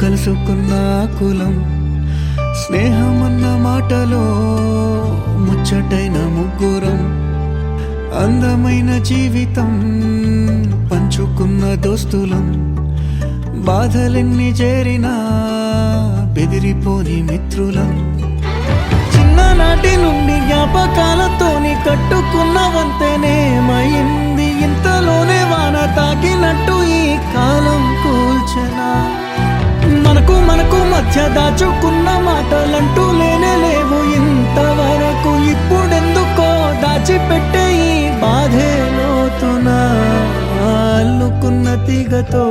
కలుసుకున్న కులం స్నేహమన్న మాటలో ముచ్చటైన ముగ్గురం అందమైన జీవితం పంచుకున్న దోస్తులం బాధలెన్ని చేరినా బెదిరిపోని మిత్రులం చిన్ననాటి నుండి జ్ఞాపకాలతోని కట్టుకున్న వంతెనేమైంది ఇంతలోనే వాన తాకినట్టు ఈ కాలం కూల్చనా మనకు మధ్య దాచుకున్న మాటలంటూ లేవు ఇంతవరకు ఇప్పుడెందుకో దాచిపెట్టే ఈ బాధే లోతున అల్లుకున్న తీగతో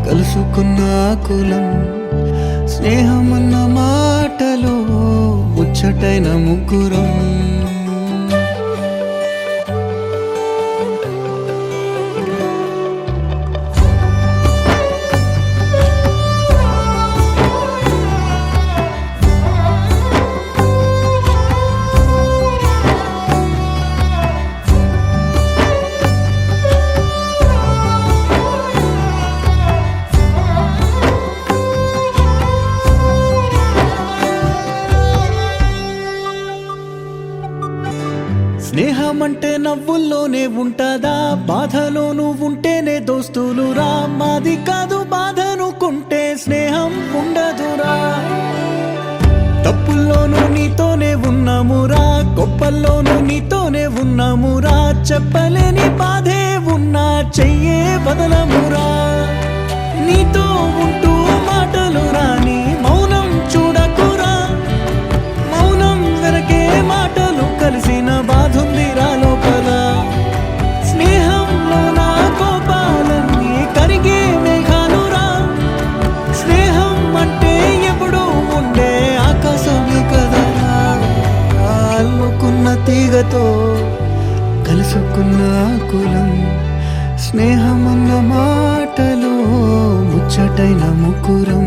కలుసుకున్న కులం స్నేహమన్న మాటలో ముచ్చటైన ముగ్గురం స్నేహమంటే నవ్వుల్లోనే ఉంటదా బాధలోనూ ఉంటేనే దోస్తులురా మాది కాదు బాధనుకుంటే స్నేహం ఉండదురా తప్పుల్లోనూ నీతోనే ఉన్నామురా గొప్పల్లోనూ నీతోనే ఉన్నామురా చెప్పలేని బాధే ఉన్నా చెయ్యే బదలమురా నీతో ఉంటూ మాటలు రాని మౌనం చూడకురా మౌనం వెనకే మాటలు కలిసిన బాధుందిరా లోపల స్నేహంలో నా కోపాలన్నీ కరిగే మేఘాలురా స్నేహం అంటే ఎప్పుడు ఉండే ఆకాశమే కదరా అల్లుకున్న తీగతో కలుసుకున్న కులం స్నేహమన్న మాటలో ముచ్చటైన ముగ్గురం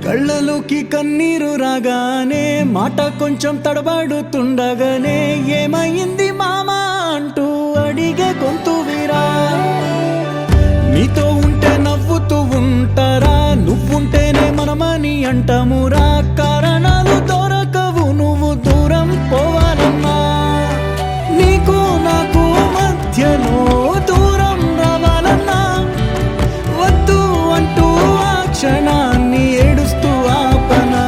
కళ్ళలోకి కన్నీరు రాగానే మాట కొంచెం తడబడుతుండగానే ఏమైంది మామా అంటూ అడిగే గొంతు వీరా నీతో ఉంటే నవ్వుతూ ఉంటారా నువ్వుంటేనే మనమని అంటామురా కారణాలు దొరకవు నువ్వు దూరం పోవాలన్నా నీకు నాకు మధ్యలో దూరం రావాలన్నా వద్దు అంటూ ఆ క్షణాన్ని ఏడుస్తూ ఆపనా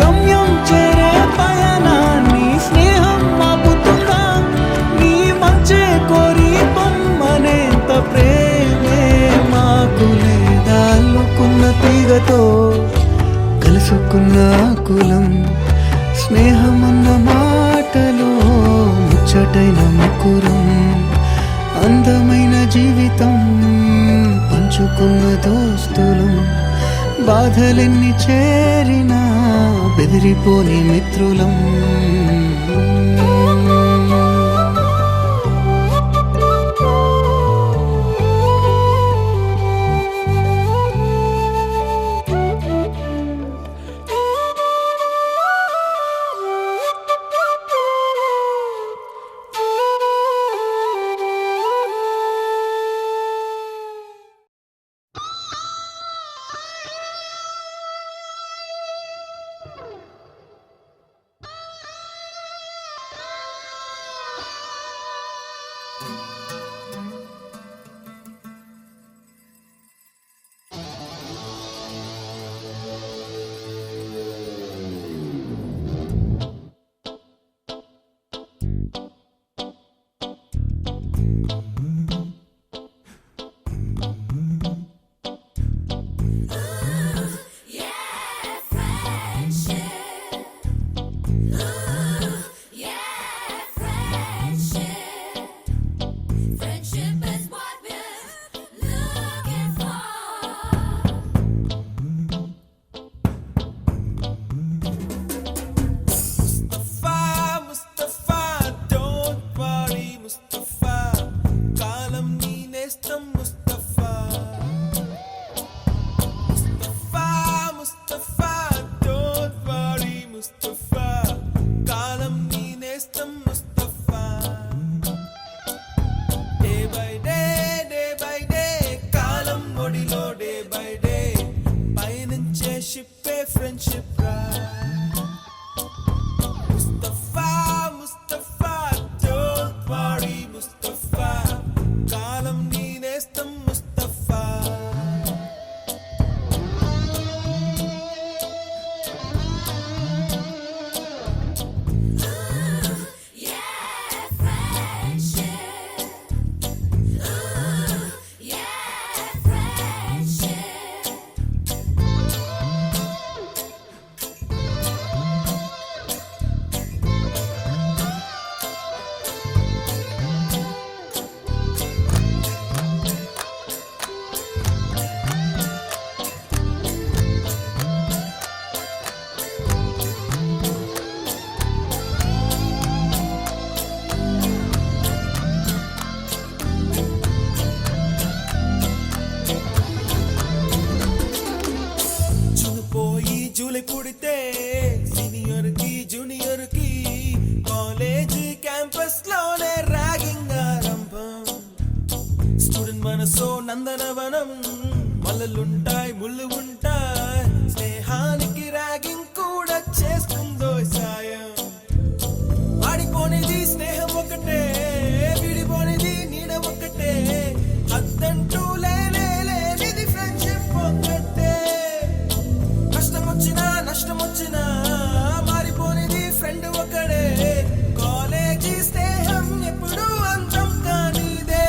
గమ్యం చేరే పయనాన్ని స్నేహం ఆపుతుందా నీ మంచే కోరి పొమ్మనేంత ప్రేమే మాకు లేదా అల్లుకున్న తీగతో కలుసుకున్న కులం స్నేహమన్న మాటలో ముచ్చటైన ముగ్గురం అందమైన జీవితం పంచుకున్న దోస్తులం బాధలెన్ని చేరినా బెదిరిపోని మిత్రులం మాలలుంటాయి ముళ్ళు ఉంటాయి స్నేహానికి ర్యాగింగ్ కూడా చేస్తుందో సాయం వాడిపోనిది స్నేహం ఒకటే విడిపోనిది నీడ ఒకటే అద్దంటూ లేనిది ఫ్రెండ్షిప్ ఒకటే కష్టం వచ్చినా నష్టం వచ్చినా మారిపోనిది ఫ్రెండ్ ఒకడే కాలేజీ స్నేహం ఎప్పుడు అంతం కానిదే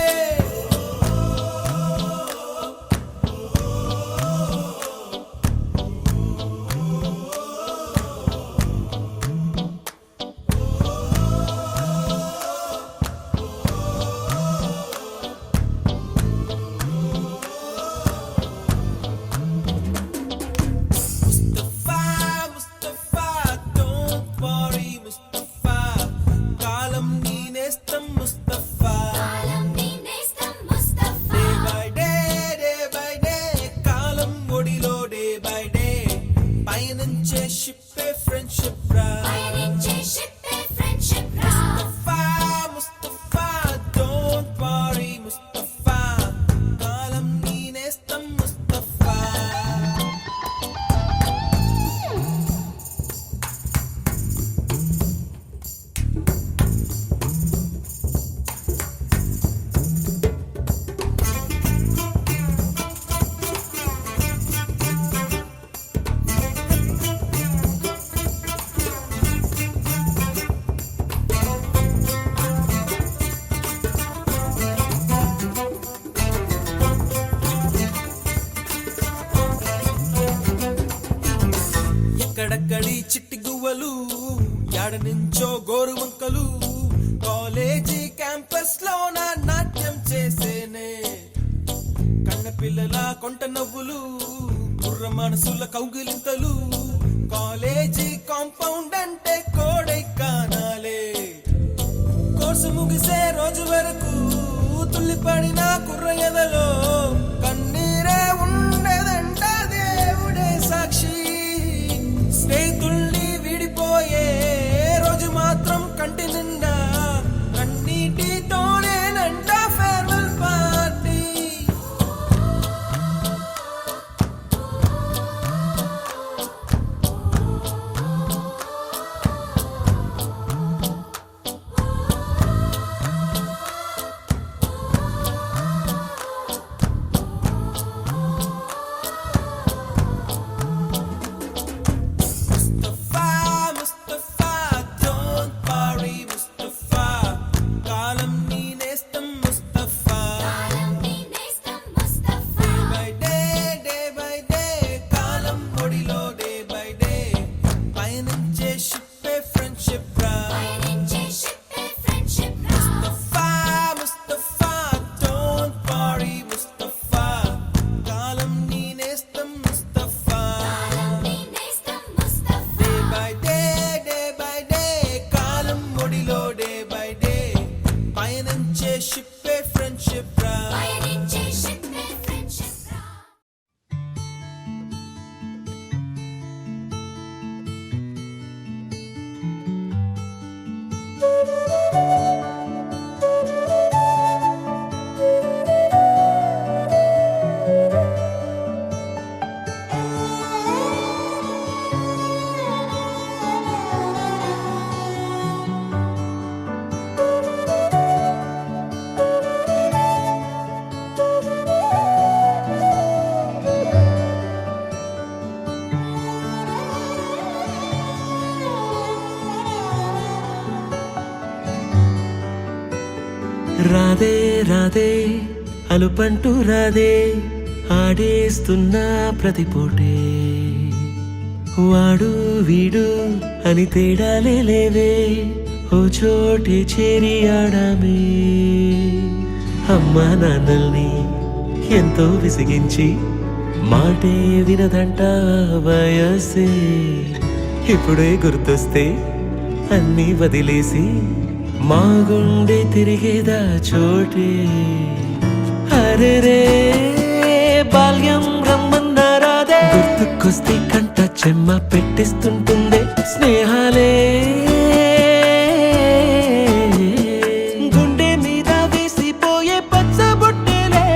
ముస్తఫా don't worry ముస్తఫా కాలం నీ నేస్తం ముస్తఫా డే బై డే కాలం ఒడిలో డే బై డే పయనించే షిప్పే ఫ్రెండ్షిప్ రా ముస్తఫా don't worry ముస్తఫా కాలం నీ నేస్తం ముస్తఫా ఎక్కడక్కడి చిట్టి గువ్వలు యాడ నుంచో గోరు వంకలు కాలేజీ క్యాంపస్ లో నా నాట్యం చేసేనే కన్న పిల్లల కొంట నవ్వులు కుర్ర మనసుల కౌగిలింతలు కాలేజీ కాంపౌండ్ అంటే కోడై కానాలే కోర్సు ముగిసే రోజు వరకు తుల్లిపడిన కుర్ర ఎదలో కన్నీరే ఉండేదంట దేవుడే సాక్షి స్నేహితుల్ని విడిపోయే రోజు మాత్రం కంటి నిండా కన్నీటితోనేనంట farewell party Mustafa don't worry Mustafa కాలం నీ నేస్తం ముస్తఫా డే బై డే కాలం ఒడిలో డే బై డే పయనించే షిప్పే ఫ్రెండ్షిప్ రా ముస్తఫా don't worry ముస్తఫా కాలం నీ నేస్తం ముస్తఫా డే బై డే కాలం ఒడిలో డే బై డే పయనించే షిప్పే ఫ్రెండ్షిప్ రా రాదే రాదే అలుపంటూ రాదే ఆడేస్తున్నా ప్రతి పూటే వాడు వీడు అని తేడాలే లేవే ఓ చోటే చేరి ఆడామే అమ్మా నాన్నల్ని ఎంతో విసిగించి మాటే వినదంట వయసే ఇప్పుడే గుర్తొస్తే అన్నీ వదిలేసి మా గుండె తిరిగేదా చోటే అరే రే బాల్యం రమ్మన్నారాదే గుర్తుకొస్తే కంట చెమ్మ పెట్టిస్తుంటుందే స్నేహాలే గుండె మీద వేసిపోయే పచ్చబొట్టెలే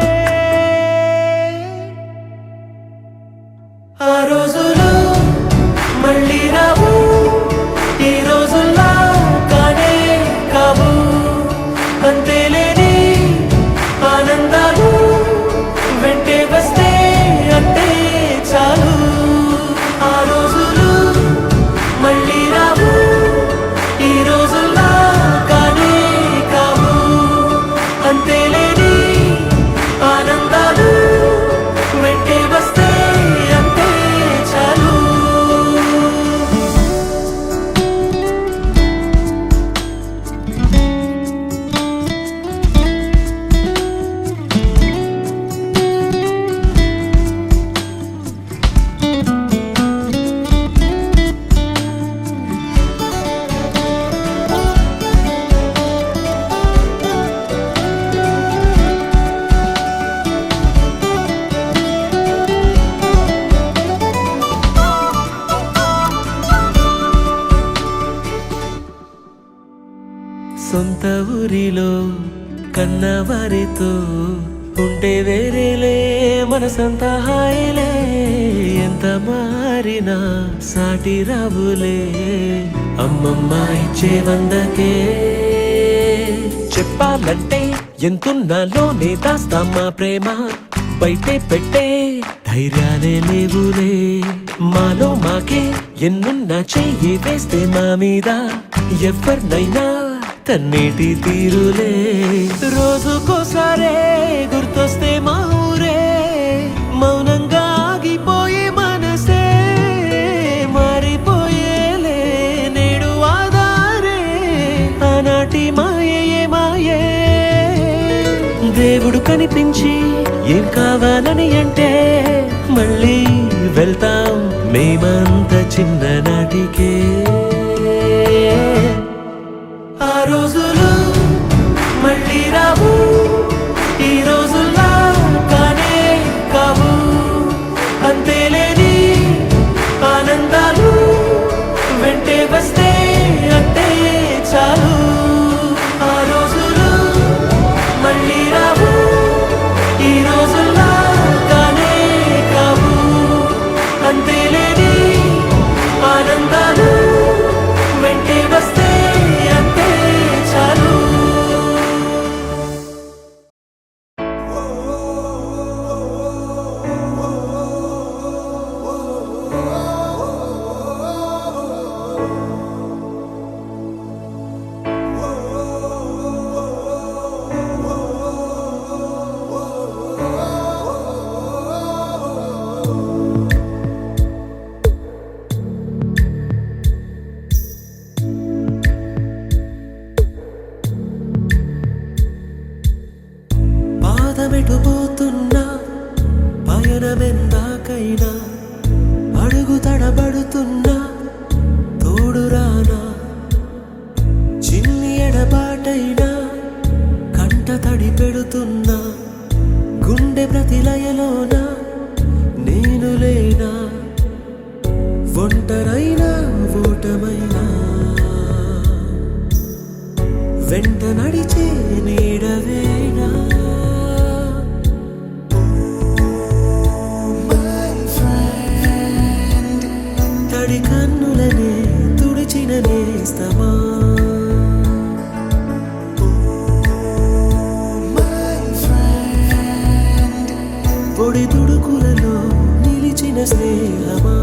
సొంత ఊరిలో కన్నవారితో ఉంటే వేరేలే మనసంతా హాయిలే. ఎంత మారినా సాటి రావులే అమ్మమ్మ ఇచ్చే వందకే. చెప్పాలంటే ఎంతున్నాలోనే దాస్తామా ప్రేమ, బయటే పెట్టే ధైర్యాలే లేవులే. మాలో మాకే ఎన్నున్నా చెయ్యి వేస్తే మా మీద ఎవరినైనా తన్నేటి తీరులే. రోజుకోసారే గుర్తొస్తే మా ఊరే, మౌనంగా ఆగిపోయే మనసే మారిపోయేలే నేడు ఆధారే. ఆనాటి మాయే మాయే దేవుడు కనిపించి ఏం కావాలని అంటే మళ్ళీ వెళ్తాం మేమంత చిన్ననాటికే. ఆ రోజులు మళ్ళీ రావు, ఈ రోజుల్లా కానే కావు. అంతేలేని ఆనందాలు వెంటే వస్తే అంతే చాలు. ఆ రోజులు మళ్ళీ రావు, ఈ రోజుల్లా కానే కావు. అంతేలేని ఆనందాలు వెంటే వస్తే అంతే చాలు. పాదమెటుపోతున్నా పయనమెందాకైనా అడుగు తడబడుతున్నా తోడురానా. చిన్ని ఎడబాటైనా కంట తడి పెడుతున్నా గుండె ప్రతిలయలోన నేను లేనా. ఒంటరైనా ఓటమైనా వెంట నడిచే నీడవేనా. తడి కన్నులనే తుడిచిన నేస్తమా, పొడి తుడుకులలో నిలిచిన స్నేహమా.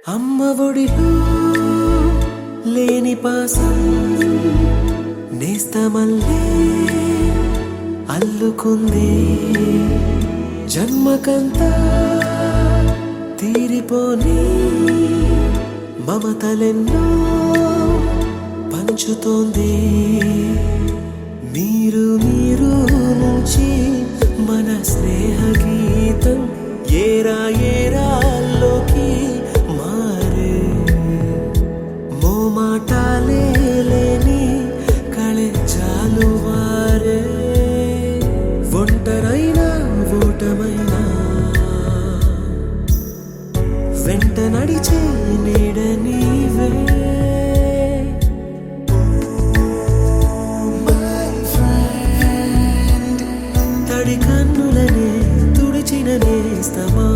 అమ్మ ఒడిలో లేని పాసం నేస్తమల్లే అల్లుకుంది. జన్మకంతా తీరిపోని మమతలెన్నో పంచుతోంది. మీరు మీరు నుంచి మన స్నేహ గీతం ఏరా ఏరాల్లోకి మారే. మోమాటాలే లేని కళే చాలు వారే. ఒంటరైనా ఓటమైనా వెంట నడిచే నీడ నీవే. తడి కన్నులనే తుడిచిన నేస్తమా,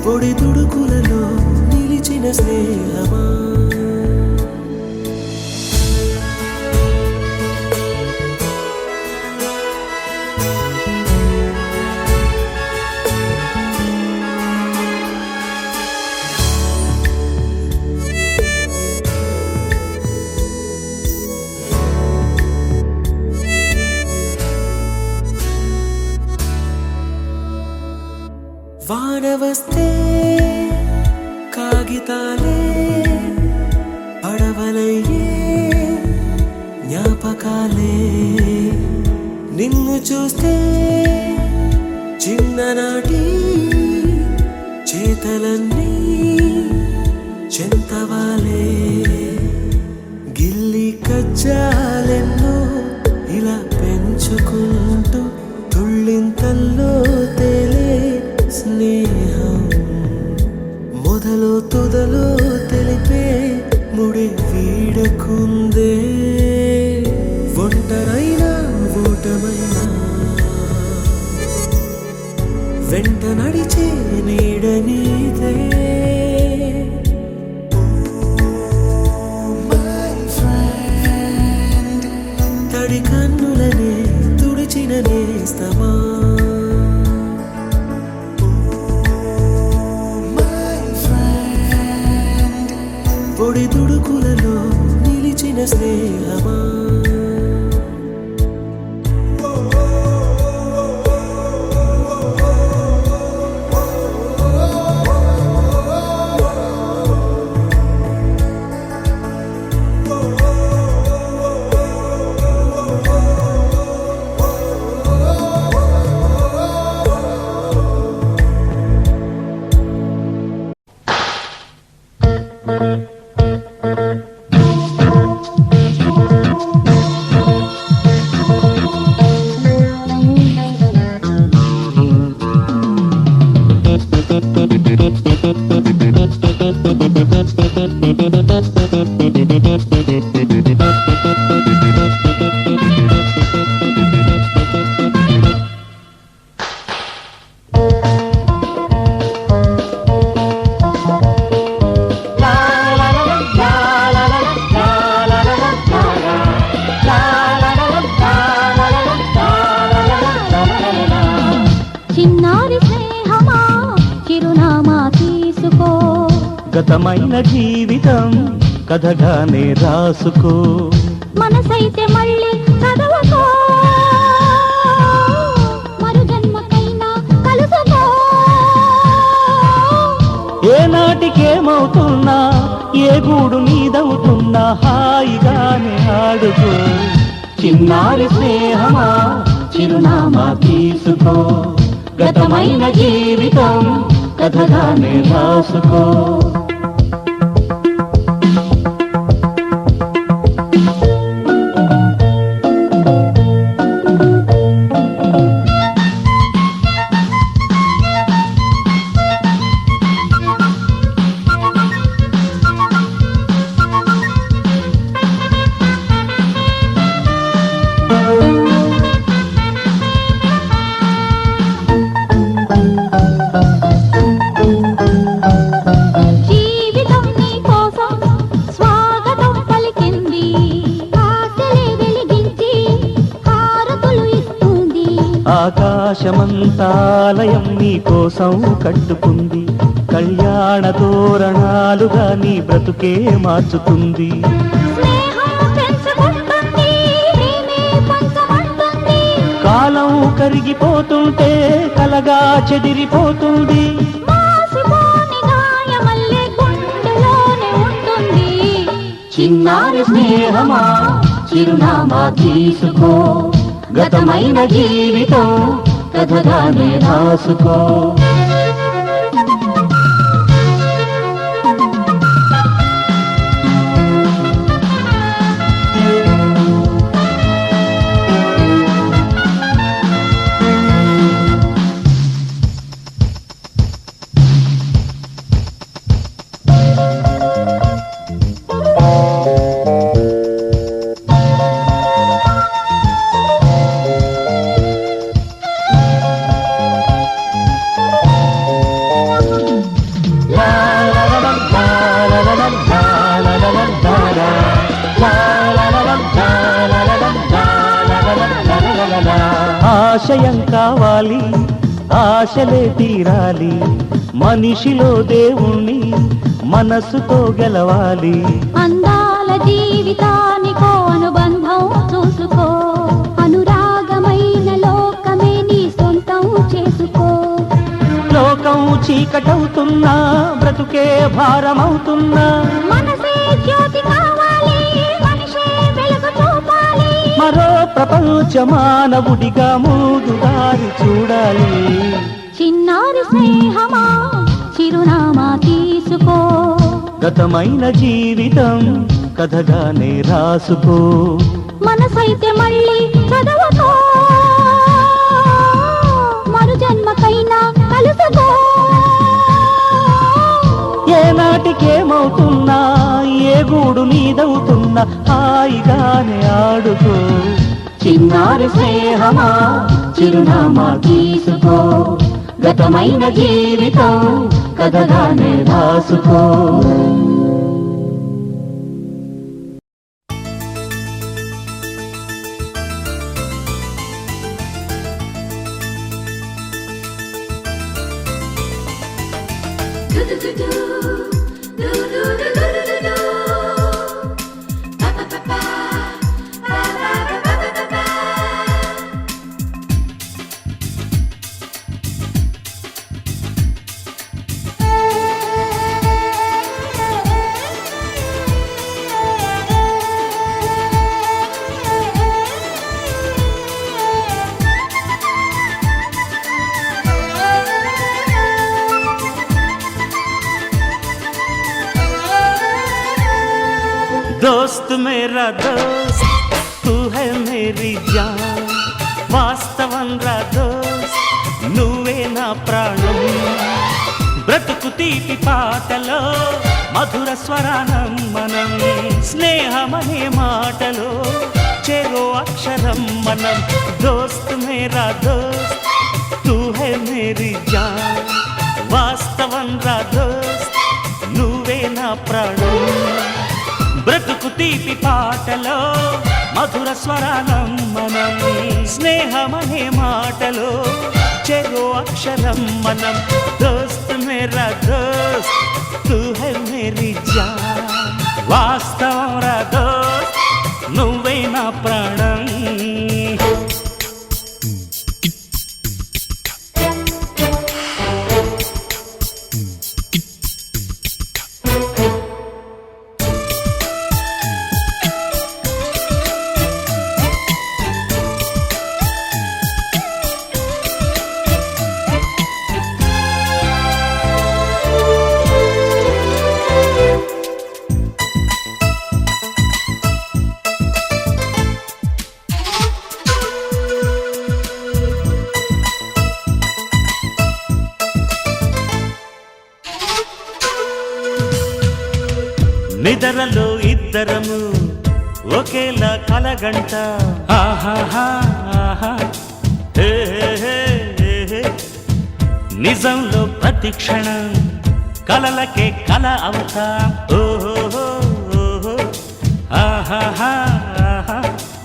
పొడి తుడుకులలో నిలిచిన స్నేహమా. వాన వస్తే కాగితాలే జ్ఞాపకాలే నిన్ను చూస్తే చిన్ననాటి చేతలన్నీ చెంతవాలే గిల్లి కజ్జాలెన్నో ఇలా పెంచుకుంటూ తుళ్ళింతల్లో తేలే స్నేహం మొదలు తుదలో తెలిపే ముడి వీడకుందే ఒంటరైనా ఓటమైనా వెంట నడిచే నీడ నీదే తడి కన్నులనే తుడిచిన నేస్తమా పొడి తుడుకులలో నిలిచిన స్నేహమా చిన్నారి స్నేహమా చిరునామా తీసుకో గతమైన జీవితం కథగానే రాసుకో మనసైతే మళ్ళీ చదవకో మరు జన్మకైనా కలుసుకో ఏనాటికేమవుతున్నా ఏ గూడు నీదవుతున్నా హాయిగానే ఆడుకో చిన్నారి స్నేహమా చిరునామా తీసుకో గతమైన జీవితం కథగానే రాసుకో జీవితం నీ కోసం స్వాగతం పలికింది ఆశలే వెలిగించి హారతులు ఇస్తుంది ఆకాశమంతాలయం నీ కోసం కట్టుకుంది కళ్యాణ తోరణాలుగా నీ బ్రతుకే మార్చుతుంది స్నేహం పెంచుకుంటుంది ప్రేమే పంచమంటుంది కాలం కరిగిపోతుంటే కలగా చెదిరిపోతుంది మాసిపోని గాయమల్లే గుండెలోనే ఉంటుంది చిన్నారి స్నేహమా చిరునామా తీసుకో గతమైన జీవితం కథగానే రాసుకో ఆశయం కావాలి ఆశలే తీరాలి మనిషిలో దేవుణ్ణి మనసుతో గెలవాలి అందాల జీవితానికో అనుబంధం చూసుకో అనురాగమైన లోకమే నీ సొంతం చేసుకో లోకం చీకటవుతున్నా బ్రతుకే భారమవుతున్నా మనసే జ్యోతి కావాలి మనిషే వెలుగు చూపాలి మరో ప్రపంచ మానవుడిగా మూదుదారి చూడాలి. చిన్నారి స్నేహమా చిరునామా తీసుకో, గతమైన జీవితం కథగానే రాసుకో. మనసైతే మళ్ళీ చదవకో, మరు జన్మకైనా కలుసుకో. ఏనాటికేమవుతున్నా ఏ గూడు నీదవుతున్నా హాయిగానే ఆడుకో. చిన్నారి స్నేహమా చిరునామా తీసుకో, గతమైన జీవితం కథగానే రాసుకో. दोस्त मेरा दोस्त तू है मेरी जान, వాస్తవం రా దోస్త్ నువ్వే నా ప్రాణం. బ్రతుకు తీపి పాటలో మధుర స్వరానం మనం, స్నేహమనే మాటలో చెరో అక్షరం మనం. దోస్త్ మేరా దోస్త్ తూ హై మేరీ జాన్, వాస్తవం రా దోస్త్ నువ్వే నా ప్రాణం. బ్రతుకు తీపి పాటలో మధుర స్వరానం మనం, స్నేహమనే మాటలో చెరో అక్షరం మనం. దోస్త్ మేరా దోస్త్ తూ హై మేరీ జాన్, వాస్తవం రా దోస్త్ నువ్వే నా ప్రాణం. నిద్రలో ఇద్దరము ఒకేలా కలగంట, ఆహాహా ఆహా హే హే హే. నిజంలో ప్రతి క్షణం కలలకే కల అవుతా, ఓహో ఓహో ఆహాహా ఆహా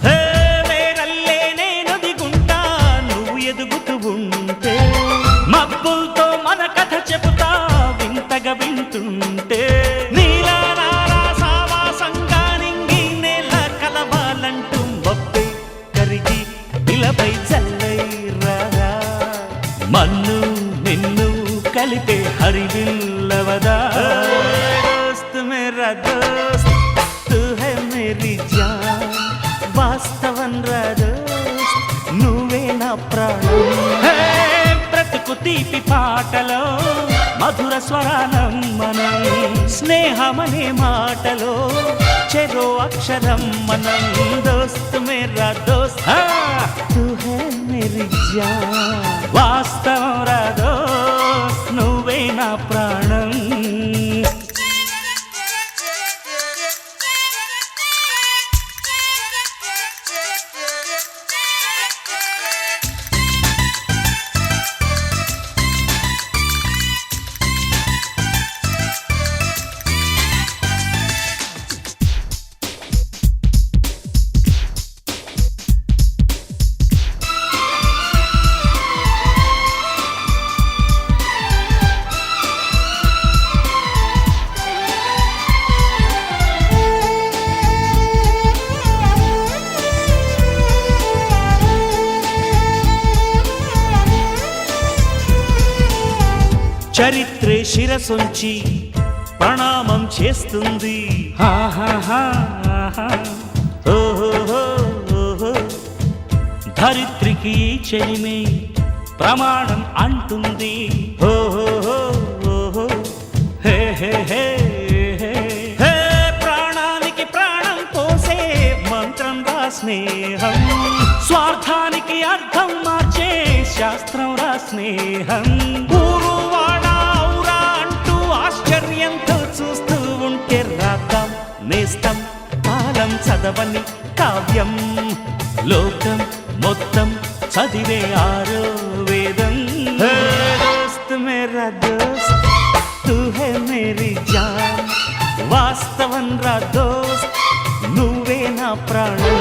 హే. వేరల్లే నేను దిగుంటా నువ్వు ఎదుగుతూ ఉంటే, మబ్బులతో మన కథ చెబుతా వింతగా వింటుంటే. మన్ను నిన్ను కలిపే హరివిల్లవదా. దోస్త్ మేరా దోస్త్ తూ హై మేరీ జాన్, వాస్తవం రా దోస్త్ నువ్వే నా ప్రాణం. బ్రతుకు తీపి పాటలో మధుర స్వరానం మనం, స్నేహమనే మాటలో చెరో అక్షరం మనం. దోస్త్ మేరా దోస్త్ తూ హై మేరీ జాన్, వాస్తవం రా దోస్త్ నువ్వే నా ప్రాణం. చరిత్రే శిరసొంచి ప్రణామం చేస్తుంది, ఓహో ఓహో ధరిత్రికి ఈ చెలిమే ప్రమాణం అంటుంది. హో హో హో హో హో హే హే హే హే హే. ప్రాణానికి ప్రాణం పోసే మంత్రం రా స్నేహం, స్వార్థానికి అర్థం మార్చే శాస్త్రం రా స్నేహం. ఊరు వాడా ఔరా అంటూ ఆశ్చర్యంతో చూస్తూ ఉంటే రాద్దాం నేస్తం కాలం చదవని కావ్యం, లోకం మొత్తం చదివే ఆరో వేదం. దోస్త్ మేరా దోస్త్ తూ హై మేరీ జాన్, వాస్తవం రా దోస్త్ నువ్వే నా ప్రాణం.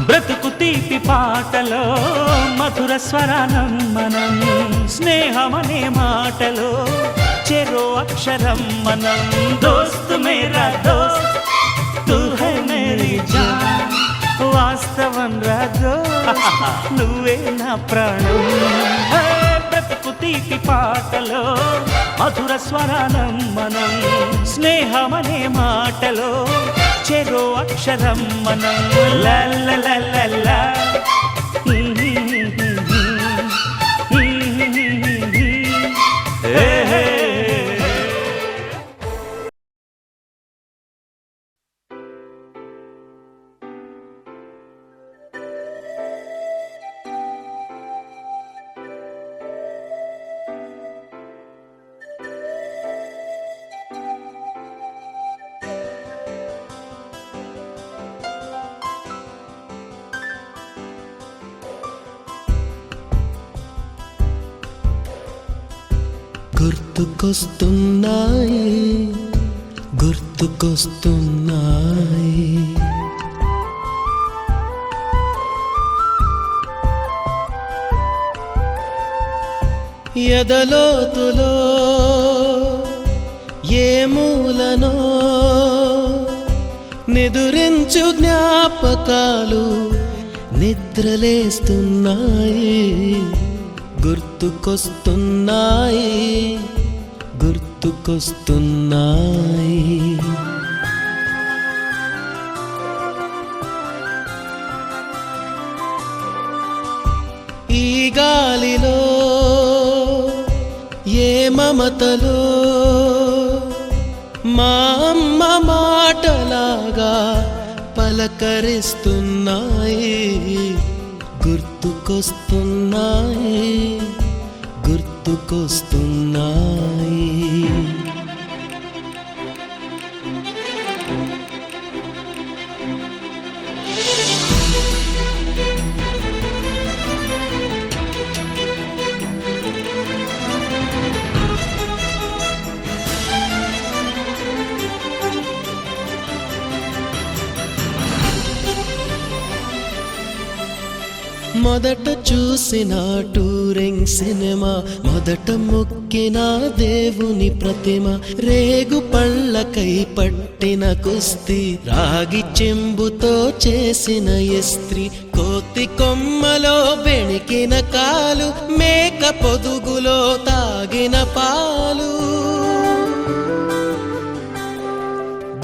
బ్రతుకు తీపి పాటలో మధుర స్వరానం మనం, స్నేహమనే మాటలో చెరో అక్షరం మనం. దోస్త్ మేరా దోస్త్ తూ హై మేరీ జాన్, వాస్తవం రా దోస్త్ నువ్వే నా ప్రాణం. బ్రతుకు తీపి పాటలో మధుర స్వరానం మనం, స్నేహమనే మాటలో చెరో అక్షరం మనం. లల్లలల్లల్లా గుర్తుకొస్తున్నాయి గుర్తుకొస్తున్నాయి ఎదలోతులో ఏ మూలనో నిదురించు జ్ఞాపకాలు నిద్రలేస్తున్నాయి. గుర్తుకొస్తున్నాయి గుర్తుకొస్తున్నాయి. ఈ గాలిలో ఏ మమతలో మా అమ్మ మాటలాగా పలకరిస్తున్నాయి. గుర్తుకొస్తున్నాయి గుర్తుకొస్తున్నాయి. మొదట చూసిన టూరింగ్ సినిమా, మొదట మొక్కిన దేవుని ప్రతిమ, రేగు పళ్ళకై పట్టిన కుస్తీ, రాగి చెంబుతో చేసిన ఇస్త్రీ, కోతి కొమ్మలో బెణికిన కాలు, మేక పొదుగులో తాగిన పాలు,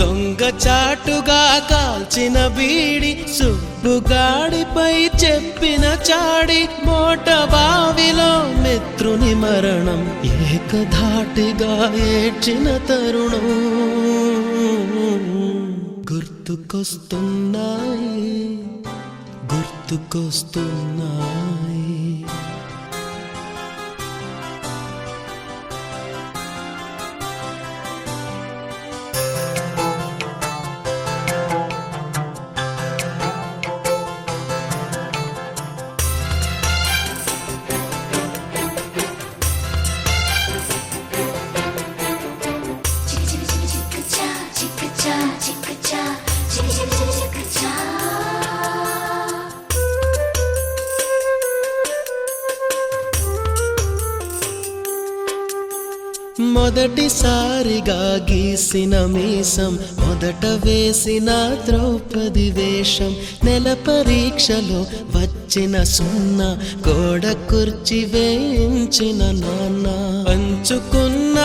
దొంగ చాటుగా కాల్చిన బీడి, సుబ్బుగాడిపై చెప్పిన చాడి, మోట బావిలో మిత్రుని మరణం, ఏకధాటిగా ఏడ్చిన తరుణం. గుర్తుకొస్తున్నాయి గుర్తుకొస్తున్నాయి. మొదటిసారిగా గీసిన మీసం, మొదట వేసిన ద్రౌపది వేషం, నెల పరీక్షలో వచ్చిన సున్నా, గోడ కుర్చీ వేయించిన నాన్న, పంచుకున్న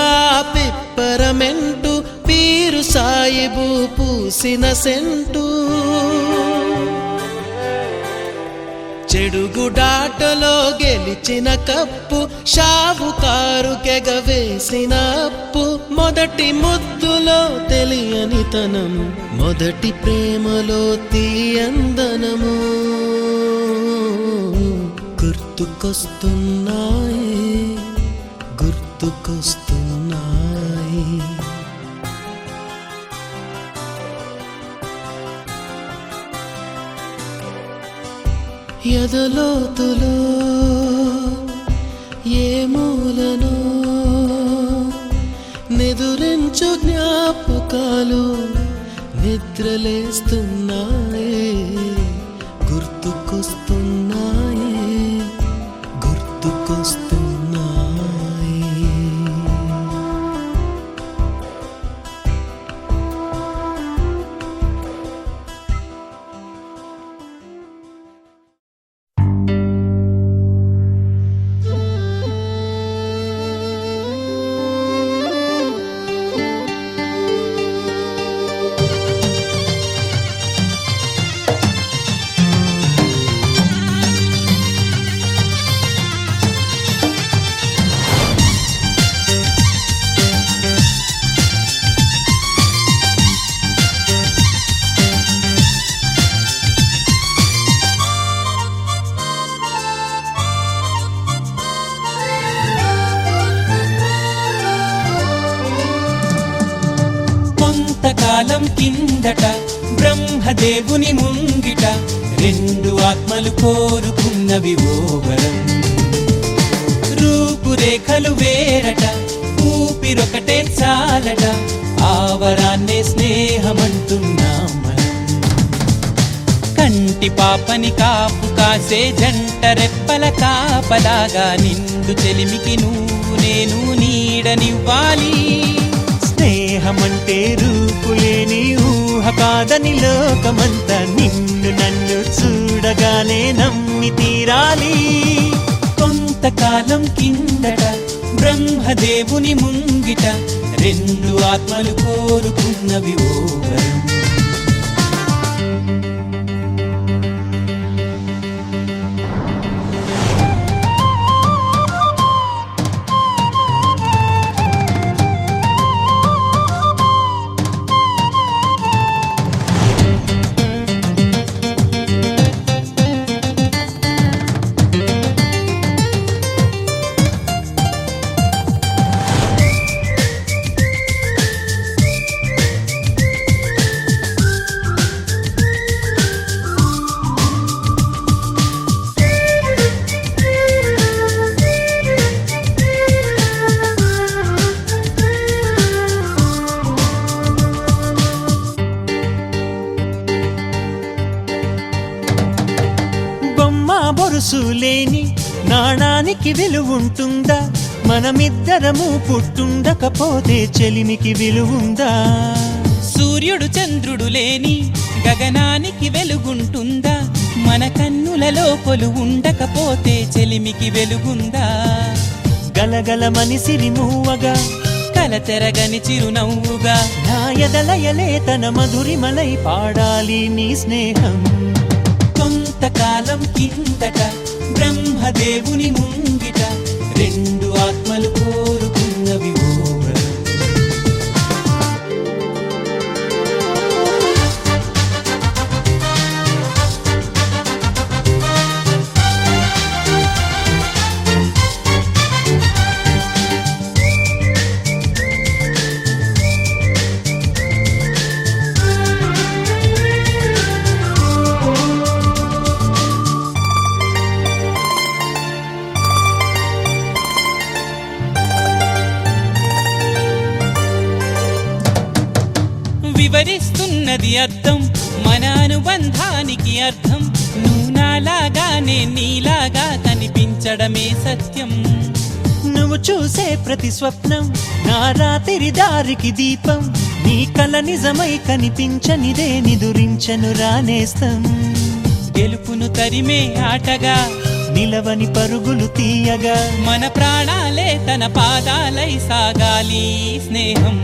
పిప్పరమెంటు, పీరు సాయిబు పూసిన సెంటు, పిడుగుడాటలో గెలిచిన కప్పు షావుకారు కెగవేసిన అప్పు మొదటి ముద్దులో తెలియని తనము మొదటి ప్రేమలో తీయందనము గుర్తుకొస్తున్నాయి గుర్తుకొస్తున్నాయి ఎదలోతులో ఏ మూలను నిదురించు జ్ఞాపకాలు నిద్రలేస్తున్నాయి గుర్తుకొస్తున్నాయి గుర్తుకొస్తున్నాయి కొంతకాలం కిందట బ్రహ్మదేవుని ముంగిట రెండు ఆత్మలు కోరుకున్నవి ఓ వరం రూపురేఖలు వేరట ఊపిరొకటే చాలట ఆ వరాన్నే స్నేహమంటున్నాం మనం కంటి పాపని కాపు కాసే జంట రెప్పల కాపలాగా నిండు చెలిమికి నువ్వు నేను నీడనివ్వాలి స్నేహమంటే రూపులేని ఊహ కాదని లోకమంతా నిన్ను నన్ను చూడగానే నమ్మి తీరాలి కొంతకాలం కిందట బ్రహ్మదేవుని ముంగిట రెండు ఆత్మలు కోరుకున్నవి ఓ వరం బొరుసులేని నాణానికి విలువుంటుందా మనమిద్దరము పుట్టుండకపోతే చెలిమికి విలువుందా సూర్యుడు చంద్రుడు లేని గగనానికి వెలుగుంటుందా మన కన్నులలో కొలువు ఉండకపోతే చెలిమికి వెలుగుందా గలగలమని సిరిమూవగా కలతెరగని చిరునవ్వుగా నా ఎదలయలే తన మధురిమలై పాడాలి నీ స్నేహం కొంతకాలం కిందట బ్రహ్మదేవుని ముంగిట రెండు ఆత్మలు కోరుకున్నవి ఓ వరం వివరిస్తున్నది అర్థం మన అనుబంధానికి అర్థం నువ్వు నాలాగానే నీలాగా కనిపించడమే సత్యం నువ్వు చూసే ప్రతి స్వప్నం నా రాత్రి దారికి దీపం నీ కల నిజమై కనిపించనిదే నిదురించను రానేస్తం గెలుపును తరిమే ఆటగా నిలవని పరుగులు తీయగా మన ప్రాణాలే తన పాదాలై సాగాలి స్నేహం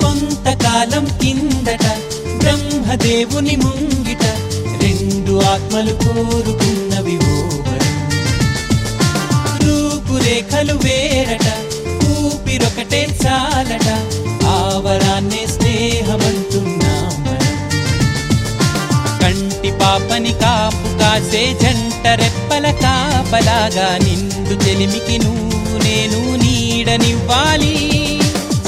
కొంతకాలం కిందట బ్రహ్మదేవుని ముంగిట రెండు ఆత్మలు కోరుకున్నవి ఓవరం. రూపురేఖలు వేరట, ఊపిరొకటే చాలట, ఆవరాన్నే స్నేహమంటున్నాం మనం. కంటి పాపని కాపు కాసే జంట రెప్పల కాపలాగా నిండు చెలిమికి నువ్వు నేను నీడనివ్వాలి.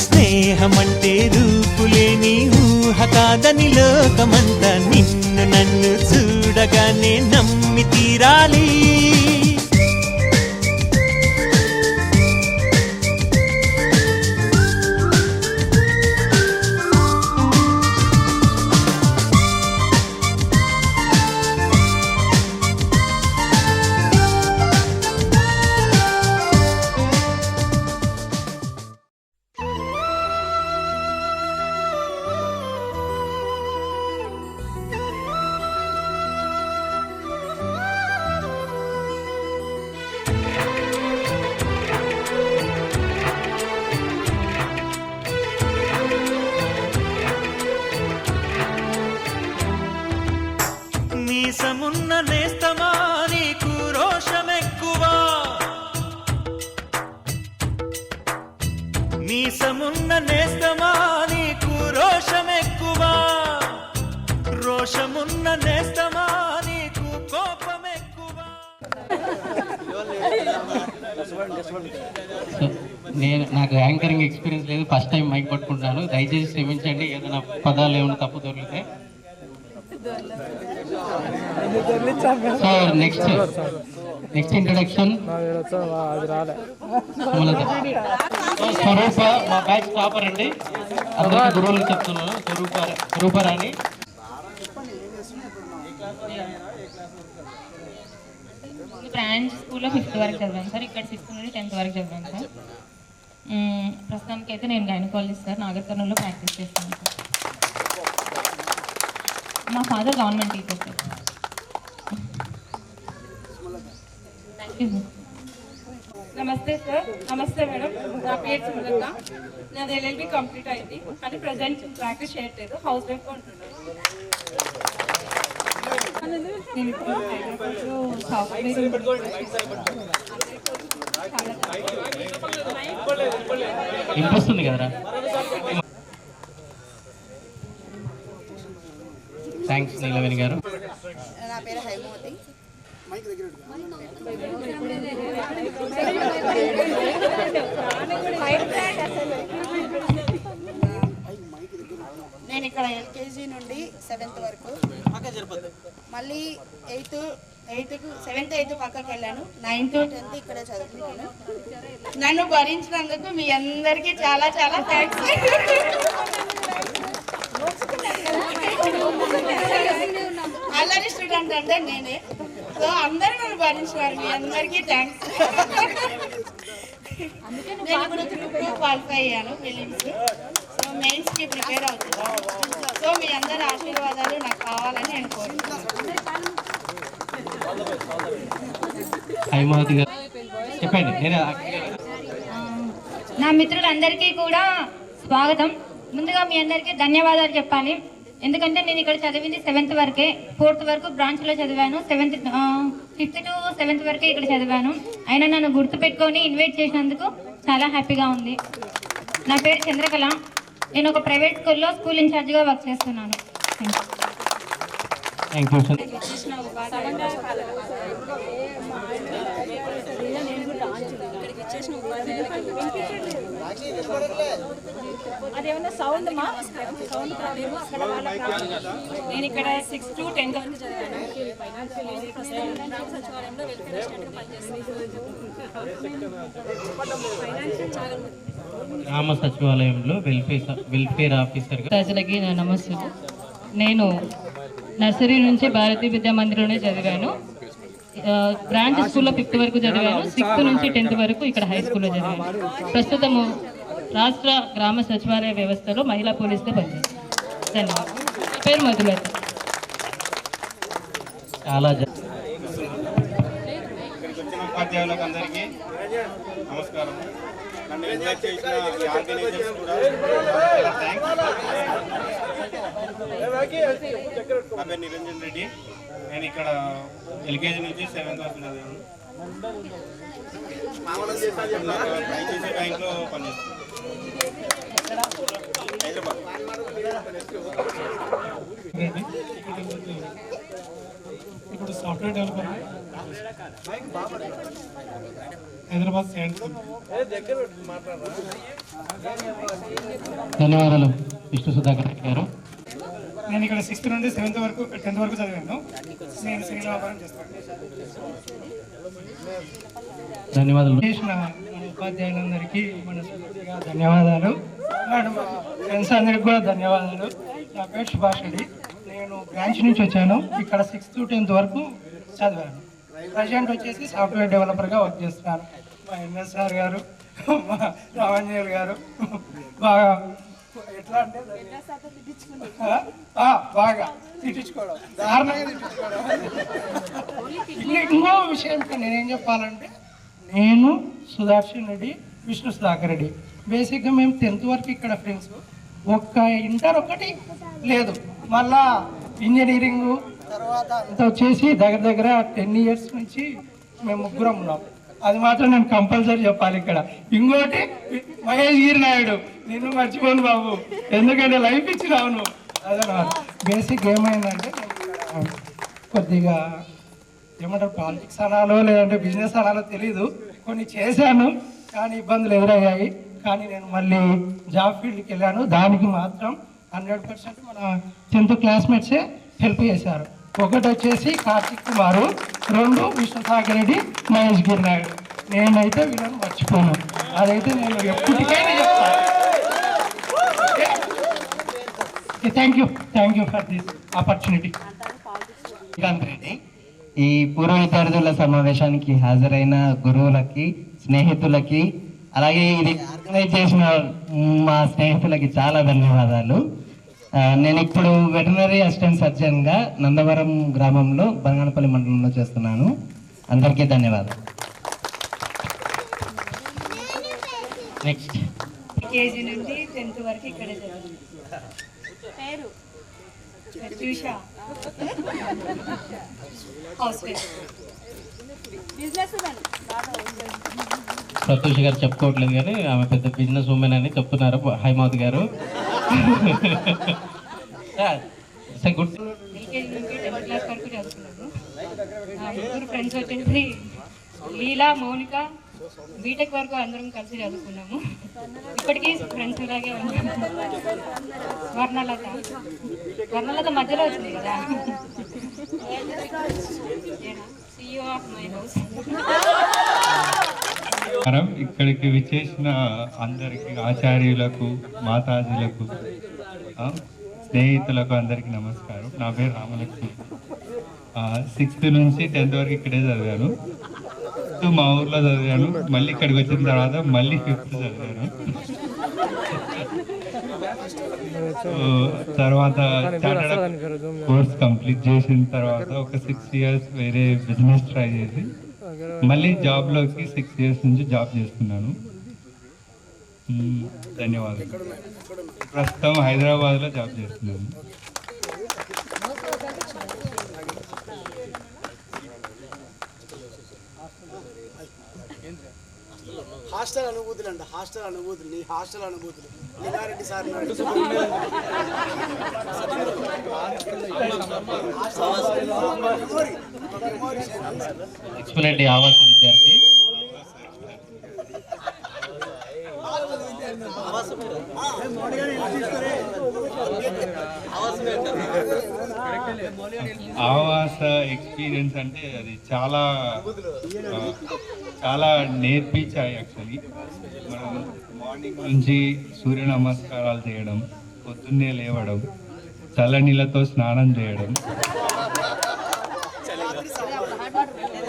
స్నేహమంటే రూపులేని ఊహ కాదని లోకమంతా నిన్ను నన్ను చూడగానే నమ్మి తీరాలి. మీసమున్న నేస్తమా నీకు రోషమెక్కువా, మీసమున్న నేస్తమా నీకు రోషమెక్కువా, రోషమున్న నేస్తమా నీకు కోపమెక్కువా. నాకు యాంకరింగ్ ఎక్స్పీరియన్స్ లేదు, ఫస్ట్ టైం మైక్ పట్టుకుంటాను, దయచేసి క్షమించండి ఏదైనా పదాలు ఏమైనా తప్పు దొరికితే. సో నెక్స్ట్ ఇంట్రడక్షన్ స్వరూప, మా బ్యాచ్ టాపర్ అండి, అందరికీ గురువులు చెప్తున్నాను. స్వరూపరాణి. బ్రాంచ్ స్కూల్లో 5th వరకు చదివాను సార్, ఇక్కడ 6th నుండి 10th వరకు చదివాను సార్. ప్రస్తుతానికి అయితే నేను గైనకాలజిస్ట్ సార్, నాగర్ కర్నూలులో ప్రాక్టీస్ చేస్తాను సార్. మా father government teacher sir. Thank you sir. నమస్తే సార్. నమస్తే మేడం, నా పేరు సుమలత. నాది LLB కంప్లీట్ అయింది, కానీ ప్రజెంట్ ప్రాక్టీస్ చేయట్లేదు, హౌస్ వైఫ్ ఉంటున్నాను. నేను ఇప్పుడు హైదరాబాద్లో సాఫ్ట్వేర్ ఇంట్రెస్ట్ ఉంది కదరా. థ్యాంక్స్ నీలవేణి గారు. నా పేరు హైమవతి. నేను ఇక్కడ LKG నుండి 7th వరకు, మళ్ళీ 7th 8th పక్కకి వెళ్ళాను, 9th 10th ఇక్కడ చదువుకున్నాను. నన్ను భరించినందుకు మీ అందరికీ చాలా చాలా థ్యాంక్స్. అల్లరి స్టూడెంట్ అంటే నేనే, సో అందరూ నన్ను భరించినారు, మీ అందరికీ థ్యాంక్స్. నేను ఇప్పుడు 3 క్వాలిఫై అయ్యాను ఫిలిమ్స్, సో మెయిన్స్కి ప్రిపేర్ అవుతున్నాను. సో మీ అందరి ఆశీర్వాదాలు నాకు కావాలని నేను కోరుకుంటున్నాను. హైమవతి గారు చెప్పండి. నేను నా మిత్రులందరికీ కూడా స్వాగతం. ముందుగా మీ అందరికీ ధన్యవాదాలు చెప్పాలి, ఎందుకంటే నేను ఇక్కడ చదివింది 7th వరకే, 4th వరకు బ్రాంచ్లో చదివాను, 5th to 7th వరకే ఇక్కడ చదివాను. అయినా నన్ను గుర్తుపెట్టుకొని ఇన్వైట్ చేసినందుకు చాలా హ్యాపీగా ఉంది. నా పేరు చంద్రకళ, నేను ఒక ప్రైవేట్ స్కూల్లో స్కూల్ ఇన్ఛార్జ్గా వర్క్ చేస్తున్నాను. Thank you sir. అదేమన్నా సౌండ్ మా సౌండ్ ప్రాబ్లమ్. నేను ఇక్కడ 6th to 10th వరకు చదివాను. గ్రామ సచివాలయంలో వెల్ఫేర్ అసిస్టెంట్గా పనిచేస్తాను. గ్రామ సచివాలయంలో వెల్ఫేర్ ఆఫీసర్గా. ప్రజలకి నా నమస్తే. నేను నర్సరీ నుంచి భారతీయ విద్యా మందిరంలోనే చదివాను. బ్రాంచ్ స్కూల్లో 5th వరకు చదివాను, 6th నుంచి 10th వరకు ఇక్కడ హై స్కూల్లో చదివాను. ప్రస్తుతము రాష్ట్ర గ్రామ సచివాలయ వ్యవస్థలో మహిళా పోలీసుగా పనిచేస్తాను. ధన్యవాదాలు. పేరు మధులత. చాలా ఉపాధ్యాయులకు అందరికీ నమస్కారం. నన్ను ఇన్వైట్ చేసిన ఆర్గనైజర్స్ కూడా థ్యాంక్స్. నా పేరు నిరంజన్ రెడ్డి. నేను ఇక్కడ ఎల్కేజీ నుంచి 7th వరకు చదివాను. ఐసిఐసిఐ బ్యాంక్లో పనిచేస్తాను, హైదరాబాద్. ఇప్పుడు సాఫ్ట్వేర్ డెవలపర్ హైదరాబాద్ సైన్స్. ధన్యవాదాలు విష్ణు సుధాకర్ గారు. నేను ఇక్కడ 6th నుండి 7th వరకు 10th వరకు చదివాను. నేను సివిల్ వ్యాపారం చేస్తాను. ధన్యవాదాలు. చేసిన మన ఉపాధ్యాయులందరికీ మనస్ఫూర్తిగా ధన్యవాదాలు. అండ్ మా ఫ్రెండ్స్ అందరికి కూడా ధన్యవాదాలు. నా పేరు సుభాష్ రెడ్డి. నేను బ్రాంచ్ నుంచి వచ్చాను. ఇక్కడ 6th to 10th వరకు చదివాను. ప్రజెంట్ వచ్చేసి సాఫ్ట్వేర్ డెవలపర్గా వర్క్ చేస్తున్నాను. మా ఎన్ఎస్ఆర్ గారు, మా రామాంజనేయులు గారు బాగా ఎట్లా అంటే బాగా తిట్టించుకోవడం, దారుణంగా తిట్టించుకోవడం. ఇంకో విషయం నేనేం చెప్పాలంటే, నేను సుదర్శన్ రెడ్డి, విష్ణు సుధాకర్ రెడ్డి, బేసిక్గా మేము 10th వరకు ఇక్కడ ఫ్రెండ్స్. ఒక్క ఇంటర్ ఒకటి లేదు. మళ్ళా ఇంజనీరింగ్ తర్వాత అంతా వచ్చేసి దగ్గర దగ్గర 10 years నుంచి మేము ముగ్గురం ఉన్నాం. అది మాత్రం నేను కంపల్సరీ చెప్పాలి ఇక్కడ. ఇంకోటి మహేష్ గిరి నాయుడు, నిన్ను మర్చిపోను బాబు, ఎందుకంటే లైఫ్ ఇచ్చినావు నువ్వు. అదే బేసిక్ ఏమైందంటే, కొద్దిగా ఏమంటారు పాలిటిక్స్ అనాలో లేదంటే బిజినెస్ అనాలో తెలీదు, కొన్ని చేశాను కానీ ఇబ్బందులు ఎదురయ్యాయి. కానీ నేను మళ్ళీ జాబ్ ఫీల్డ్కి వెళ్ళాను. దానికి మాత్రం 100% మన 10th క్లాస్మేట్సే హెల్ప్ చేశారు. ఒకటి వచ్చేసి కార్తిక్ కుమారు, 2 విష్ణు సాగర్ రెడ్డి, మహేష్ గిరి నాయుడు. నేనైతే వీళ్ళని మర్చిపోను. అదైతే నేను ఎప్పటికైనా చెప్తాను. Thank you for this opportunity. Reddy, ఈ పూర్వ విద్యార్థుల సమావేశానికి హాజరైన గురువులకి, స్నేహితులకి, అలాగే ఇది ఆర్గనైజ్ చేసిన మా స్నేహితులకి చాలా ధన్యవాదాలు. నేను ఇప్పుడు వెటనరీ అసిస్టెంట్ సర్జన్గా నందవరం గ్రామంలో బంగానపల్లి మండలంలో చేస్తున్నాను. అందరికీ ధన్యవాదాలు. నెక్స్ట్ కేజీ నుండి 10th వరకు ఇక్కడ చదివాను. పేరు చూషా, హౌస్ వైఫ్. ప్రత్యూష్ గారు చెప్పుకోవట్లేదు కానీ ఆమె పెద్ద బిజినెస్ ఉమెన్ అని చెప్తున్నారు హైమావతి గారు. గుడ్. ఎల్కేజీ నుంచి 10th క్లాస్ వరకు చదువుకున్నాను. నా ముగ్గురు ఫ్రెండ్స్ వచ్చేసి లీలా, మౌనిక, బీటెక్ వరకు అందరం కలిసి చదువుకున్నాము. ఇప్పటికీ ఫ్రెండ్స్ లాగే ఉన్నాము. వర్ణలత మధ్యలో వచ్చింది కదా, CEO ఆఫ్ మై హౌస్. ఇక్కడికి విచ్చేసిన అందరికి, ఆచార్యులకు, మాతాజీలకు, స్నేహితులకు అందరికీ నమస్కారం. నా పేరు రామలక్ష్మి. 6th నుంచి 10th వరకు ఇక్కడే చదివాను. మా ఊర్లో చదివాను. మళ్ళీ ఇక్కడికి వచ్చిన తర్వాత మళ్ళీ 5th చదివాను. తర్వాత చార్టర్డ్ కోర్స్ కంప్లీట్ చేసిన తర్వాత ఒక 6 years వేరే బిజినెస్ ట్రై చేసి మళ్ళీ జాబ్లోకి 6 years నుంచి జాబ్ చేస్తున్నాను. ధన్యవాదాలు. ప్రస్తుతం హైదరాబాద్లో జాబ్ చేస్తున్నాను. హాస్టల్ అనుభూతులు అంట, హాస్టల్ అనుభూతులు, నీ హాస్టల్ అనుభూతులు. లింగారెడ్డి సార్ ఎక్స్పరెంట్ ఆవాస విద్యార్థి. ఆవాస ఎక్స్పీరియన్స్ అంటే అది చాలా చాలా నేర్పించాయి. యాక్చువల్లీ మనం మార్నింగ్ నుంచి సూర్య నమస్కారాలు చేయడం, పొద్దున్నే లేవడం, చల్లనీళ్ళతో స్నానం చేయడం,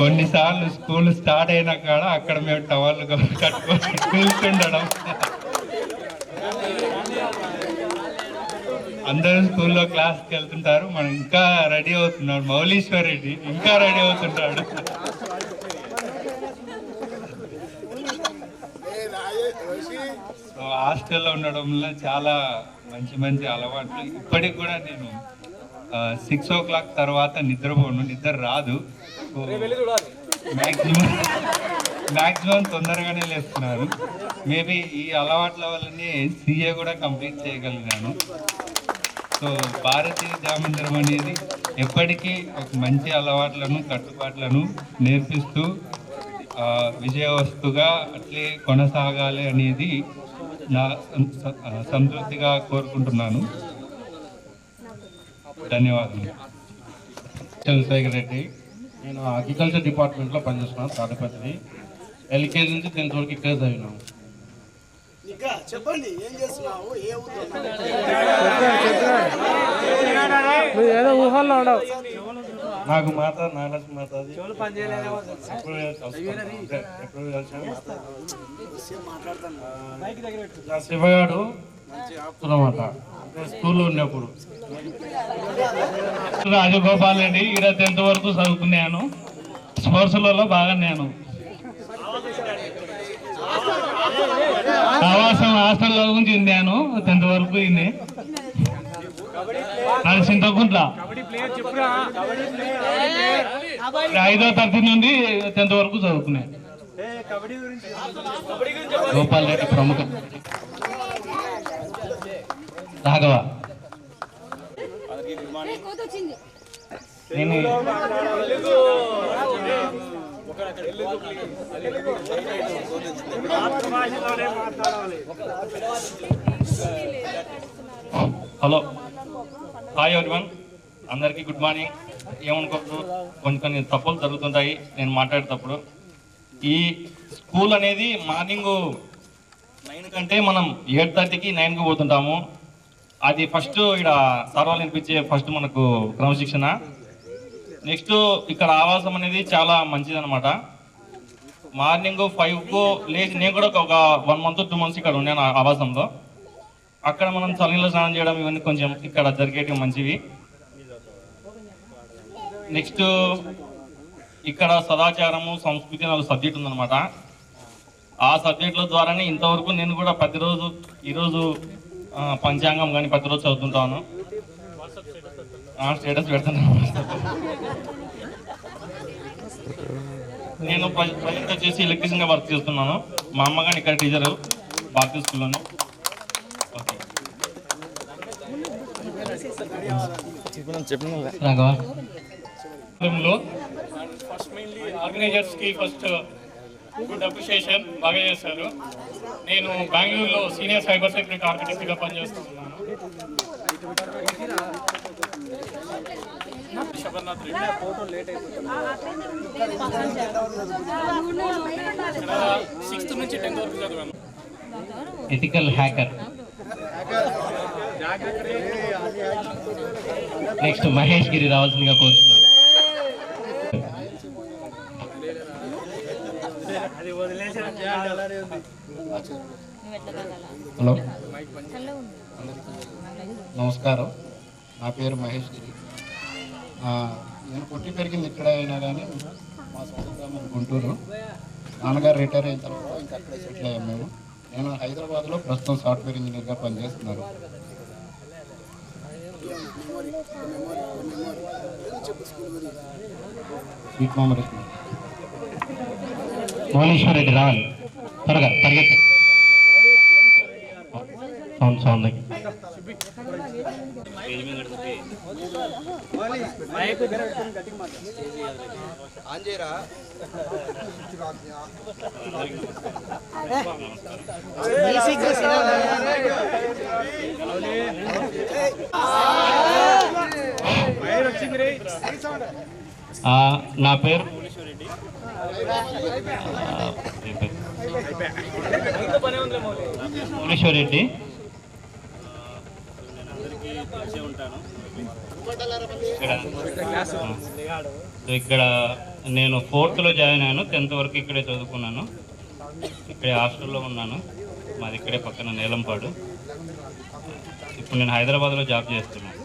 కొన్నిసార్లు స్కూల్ స్టార్ట్ అయినా కాడ అక్కడ మేము టవల్ కట్టుకొని కూర్చుండడం, అందరూ స్కూల్లో క్లాస్కి వెళ్తుంటారు, మనం ఇంకా రెడీ అవుతున్నాడు. మౌలీశ్వర్ రెడ్డి ఇంకా రెడీ అవుతుంటాడు. హాస్టల్లో ఉండడం వల్ల చాలా మంచి మంచి అలవాట్లు ఇప్పటికి కూడా నేను 6 o'clock తర్వాత నిద్రపోను, నిద్ర రాదు. మ్యాక్సిమం తొందరగానే లేస్తున్నాను. మేబీ ఈ అలవాట్ల వల్లనే CA కూడా కంప్లీట్ చేయగలిగాను. సో భారతీయ జామందిరం అనేది ఎప్పటికీ ఒక మంచి అలవాట్లను కట్టుబాట్లను నేర్పిస్తూ విజయవస్తుగా అట్లే కొనసాగాలి అనేది నా సంతృప్తిగా కోరుకుంటున్నాను. ధన్యవాదాలు. చంద్రశేఖర్ రెడ్డి, నేను అగ్రికల్చర్ డిపార్ట్మెంట్లో పనిచేస్తున్నాను. తాడపత్రి LKG నుంచి 10th వరకు ఇక్కడే చదివినాము. ఇంకా చెప్పండి, ఏం చేస్తున్నావు, ఏ ఏదో ఊహల్లో ఉండవు. నాకు మాత నాగలక్ష్మి మాత శివగాడు అన్నమాట స్కూల్లో ఉన్నప్పుడు. రాజగోపాల్ రెడ్డి, ఇక్కడ 10th వరకు చదువుకున్నాను. స్పోర్ట్స్లలో బాగా నేను ఆవాసం హాస్టల్లో నుంచి చెందాను. 10th వరకు ఇన్ని అది చింతకుంట్ల 5వ తరగతి నుండి 10th వరకు చదువుకున్నాను. గోపాల్ రెడ్డి ప్రముఖ రాఘవ. నేను హలో, హాయ్ ఎవ్రీవన్, అందరికీ గుడ్ మార్నింగ్. ఏమనుకోదు, కొన్ని తప్పులు జరుగుతుంటాయి నేను మాట్లాడేటప్పుడు. ఈ స్కూల్ అనేది మార్నింగ్ 9 కంటే మనం 8:30కి 9కి పోతుంటాము. అది ఫస్ట్ ఇక్కడ సార్వాలు వినిపించే ఫస్ట్ మనకు క్రమశిక్షణ. నెక్స్ట్ ఇక్కడ ఆవాసం అనేది చాలా మంచిది అనమాట. మార్నింగ్ 5కు లేచి, నేను కూడా ఒక 1 month 2 months ఇక్కడ ఉన్నాను ఆవాసంలో. అక్కడ మనం చలిలో స్నానం చేయడం ఇవన్నీ కొంచెం ఇక్కడ జరిగేటివి మంచివి. నెక్స్ట్ ఇక్కడ సదాచారము సంస్కృతి అనే సబ్జెక్ట్ ఉందన్నమాట. ఆ సబ్జెక్టుల ద్వారానే ఇంతవరకు నేను కూడా ప్రతిరోజు, ఈరోజు పంచాంగం కానీ ప్రతిరోజు చదువుతుంటాను. స్టేటస్ పెడుతున్నాను. నేను ప్రజెంట్ వచ్చేసి ఎలక్ట్రీషియన్గా వర్క్ చేస్తున్నాను. మా అమ్మ కానీ ఇక్కడ టీచరు భారతీయ స్కూల్లోనే. ఆర్గనైజర్స్ కి ఫస్ట్ గుడ్ అప్రిషియేషన్, బాగా చేశారు. నేను బెంగళూరులో సీనియర్ సైబర్ సెక్యూరిటీ ఆర్కిటెక్ట్గా పనిచేస్తున్నాను. శబర్నాథ్ రెడ్డి 6th నుంచి 10th వరకు చదివాను. Ethical hacker. నెక్స్ట్ మహేష్ గిరి రావాల్సిందిగా కోరుతున్నాను. హలో, నమస్కారం. నా పేరు మహేష్ గిరి. నేను పుట్టి పెరిగింది ఇక్కడ అయినా కానీ మా సొంత గ్రామం గుంటూరు. నాన్నగారు రిటైర్ అయిన తర్వాత ఇంకా అక్కడే సెటిల్ అయ్యాము మేము. నేను హైదరాబాద్లో ప్రస్తుతం సాఫ్ట్వేర్ ఇంజనీర్గా పనిచేస్తున్నాను. మౌలీశ్వరరెడ్డి రావాలి, త్వరగా పరిగెత్తు. సౌండ్ నా పేరు మౌలీశ్వరరెడ్డి. ఇక్కడ నేను 4th జాయిన్ అయ్యాను. 10th వరకు ఇక్కడే చదువుకున్నాను. ఇక్కడే హాస్టల్లో ఉన్నాను. మాది ఇక్కడే పక్కన నేలంపాడు. ఇప్పుడు నేను హైదరాబాద్లో జాబ్ చేస్తున్నాను.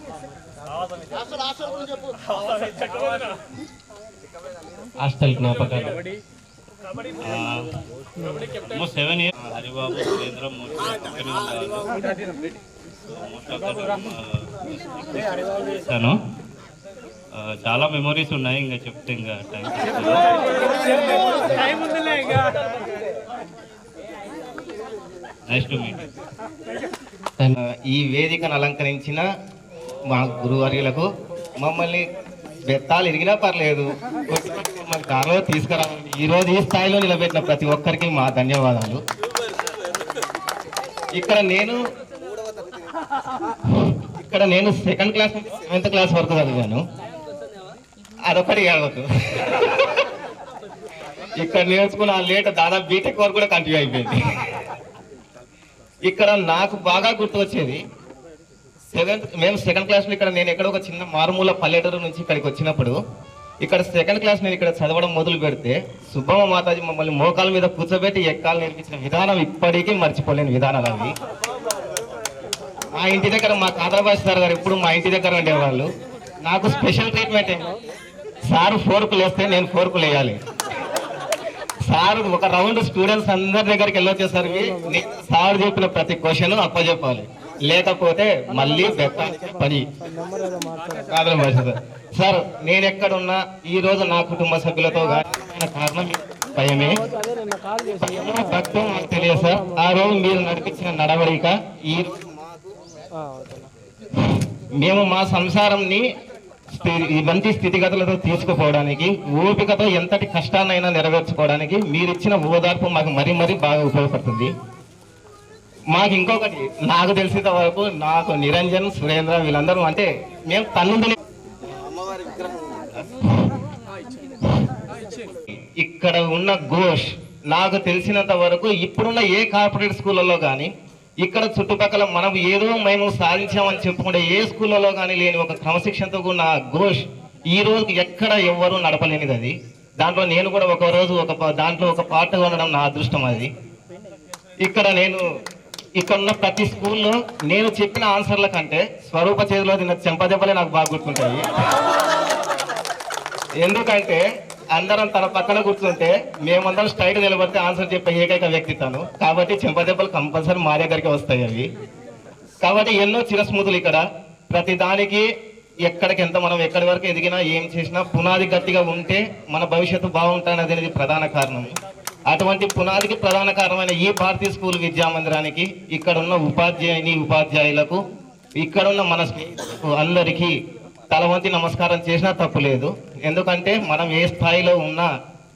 హాస్టల్ జ్ఞాపకాలు. 7 years. హరిబాబు, సురేంద్ర, మూర్తి చేశాను. చాలా మెమొరీస్ ఉన్నాయి, ఇంకా చెప్తే ఇంకా నైస్ టు మీట్. ఈ వేదికను అలంకరించిన మా గురువర్యులకు మమ్మల్ని బెత్తాలు ఇరిగినా పర్లేదు మమ్మల్ని కారులో తీసుకురావాలి. ఈరోజు ఈ స్థాయిలో నిలబెట్టిన ప్రతి ఒక్కరికి మా ధన్యవాదాలు. ఇక్కడ నేను సెకండ్ క్లాస్ నుంచి 7th క్లాస్ వరకు చదివాను. అదొకటి కావద్దు. ఇక్కడ నేర్చుకున్న ఆ లేట్ దాదాపు బీటెక్ వరకు కూడా కంటిన్యూ అయిపోయింది. ఇక్కడ నాకు బాగా గుర్తు వచ్చేది మేము 2nd క్లాస్లో ఇక్కడ నేను ఎక్కడ ఒక చిన్న మారుమూల పల్లెటూరు నుంచి ఇక్కడికి వచ్చినప్పుడు ఇక్కడ 2nd క్లాస్ నేను ఇక్కడ చదవడం మొదలు పెడితే సుబ్బమ్మ మాతాజీ మమ్మల్ని మోకాల మీద కూర్చోబెట్టి ఎక్కాలు నేర్పించిన విధానం ఇప్పటికీ మర్చిపోలేని విధానాలు అవి. మా ఇంటి దగ్గర మా కాదరబాష్ సార్ గారు ఎప్పుడు మా ఇంటి దగ్గర ఉండేవాళ్ళు. నాకు స్పెషల్ ట్రీట్మెంట్ సార్ 4కు లేస్తే నేను 4కు లేయాలి. సార్ ఒక రౌండ్ స్టూడెంట్స్ అందరి దగ్గరికి వెళ్ళొచ్చేసరికి సార్ చెప్పిన ప్రతి క్వశ్చన్ అప్పచెప్పాలి, లేకపోతే మళ్ళీ పని కాదరబాష్ సార్. నేను ఎక్కడున్నా ఈ రోజు నా కుటుంబ సభ్యులతో కారణం భయమే. భక్తం మాకు తెలియదు సార్. ఆ రోజు మీరు నడిపించిన నడవడిక మేము మా సంసారంని మంచి స్థితిగతులతో తీసుకుపోవడానికి ఓపికతో ఎంతటి కష్టాన్నైనా నెరవేర్చుకోవడానికి మీరిచ్చిన ఓదార్పు మాకు మరీ మరీ బాగా ఉపయోగపడుతుంది. మాకు ఇంకొకటి నాకు తెలిసిన వరకు నాకు నిరంజన్, సురేంద్ర వీళ్ళందరూ అంటే మేము తల్లిదండ్రులు ఇక్కడ ఉన్న ఘోష్ నాకు తెలిసినంత వరకు ఇప్పుడున్న ఏ కార్పొరేట్ స్కూళ్ళలో కానీ ఇక్కడ చుట్టుపక్కల మనం ఏదో మేము సాధించామని చెప్పుకుంటే ఏ స్కూళ్ళలో కానీ లేని ఒక క్రమశిక్షణతో ఉన్న ఘోష్ ఈ రోజు ఎక్కడ ఎవ్వరూ నడపలేనిది. అది దాంట్లో నేను కూడా ఒక రోజు దాంట్లో ఒక పార్ట్గా ఉండడం నా అదృష్టం. అది ఇక్కడ ఉన్న ప్రతి స్కూల్లో నేను చెప్పిన ఆన్సర్ల కంటే స్వరూప చేతిలో తిన్న చెంపదెబ్బలే నాకు బాగా గుర్తుంటాయి. ఎందుకంటే అందరం తన పక్కన కూర్చుంటే మేమందరం స్ట్రైట్ నిలబడితే ఆన్సర్ చెప్పే ఏకైక వ్యక్తి తను. కాబట్టి చెంపదెబ్బలు కంపల్సరీ మా దగ్గరికి వస్తాయి అవి. కాబట్టి ఎన్నో చిరస్మృతులు ఇక్కడ. ప్రతి దానికి ఎక్కడికి మనం ఎక్కడి వరకు ఎదిగినా ఏం చేసినా పునాది గట్టిగా ఉంటే మన భవిష్యత్తు బాగుంటుంది అనేది ప్రధాన కారణం. అటువంటి పునాదికి ప్రధాన కారణమైన ఈ భారతీయ స్కూల్ విద్యామందిరానికి ఇక్కడున్న ఉపాధ్యాయులకు ఇక్కడున్న మన స్నేహితులకు అందరికీ తల వంచి నమస్కారం చేసినా తప్పులేదు. ఎందుకంటే మనం ఏ స్థాయిలో ఉన్నా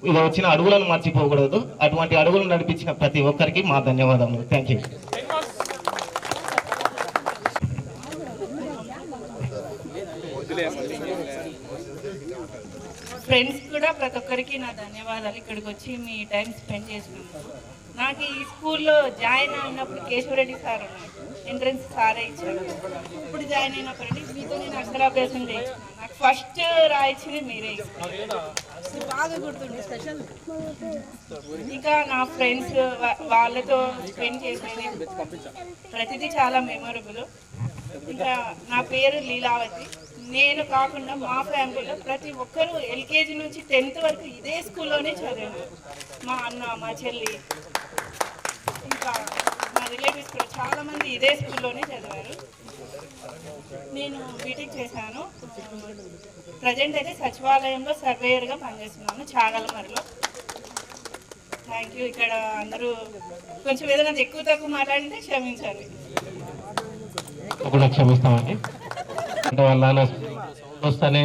ఇది వచ్చిన అడుగులను మర్చిపోకూడదు. అటువంటి అడుగులు నడిపించిన ప్రతి ఒక్కరికి మా ధన్యవాదములు. Thank you. ఫ్రెండ్స్ కూడా ప్రతి ఒక్కరికి నా ధన్యవాదాలు. ఇక్కడికి వచ్చి మీ టైం స్పెండ్ చేసినందుకు. నాకు ఈ స్కూల్లో జాయిన్ అయినప్పుడు కేశవరెడ్డి సార్ ఉన్నారు, ఎంట్రన్స్ సారే ఇచ్చారు. ఇప్పుడు జాయిన్ అయినప్పుడు మీతో నేను అక్షరాభ్యాసం చేయించాను. నాకు ఫస్ట్ రాయించింది మీరే, బాగా గుర్తుండే స్పెషల్. ఇంకా నా ఫ్రెండ్స్ వాళ్ళతో స్పెండ్ చేసేది ప్రతిదీ చాలా మెమొరబుల్. ఇంకా నా పేరు లీలావతి. నేను కాకుండా మా ఫ్యామిలీలో ప్రతి ఒక్కరూ ఎల్కేజీ నుంచి 10th వరకు ఇదే స్కూల్లోనే చదివాను. మా అన్న, మా చెల్లి, ఇంకా మా రిలేటివ్స్ కూడా చాలామంది ఇదే స్కూల్లోనే చదివారు. నేను బీటెక్ చేశాను. ప్రజెంట్ అయితే సచివాలయంలో సర్వేయర్గా పనిచేస్తున్నాను చాగలమరిలో. Thank you. ఇక్కడ అందరూ కొంచెం ఏదైనా ఎక్కువ తక్కువ మాట్లాడితే క్షమించాలి. కూడా క్షమిస్తామండి. అంటే వాళ్ళ నాన్న వస్తేనే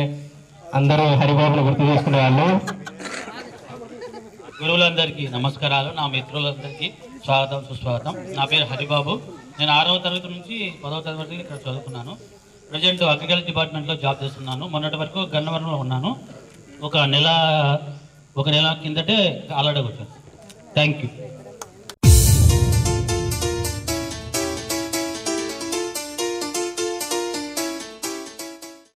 అందరూ హరిబాబును గుర్తు చేసుకునే వాళ్ళు. గురువులందరికీ నమస్కారాలు. నా మిత్రులందరికీ స్వాగతం, సుస్వాగతం. నా పేరు హరిబాబు. నేను 6వ తరగతి నుంచి 10వ తరగతి వరకు ఇక్కడ చదువుకున్నాను. ప్రజెంట్ అగ్రికల్చర్ డిపార్ట్మెంట్లో జాబ్ చేస్తున్నాను. మొన్నటి వరకు గన్నవరంలో ఉన్నాను. ఒక నెల కిందటే ఆల్రెడీ వచ్చాను. Thank you.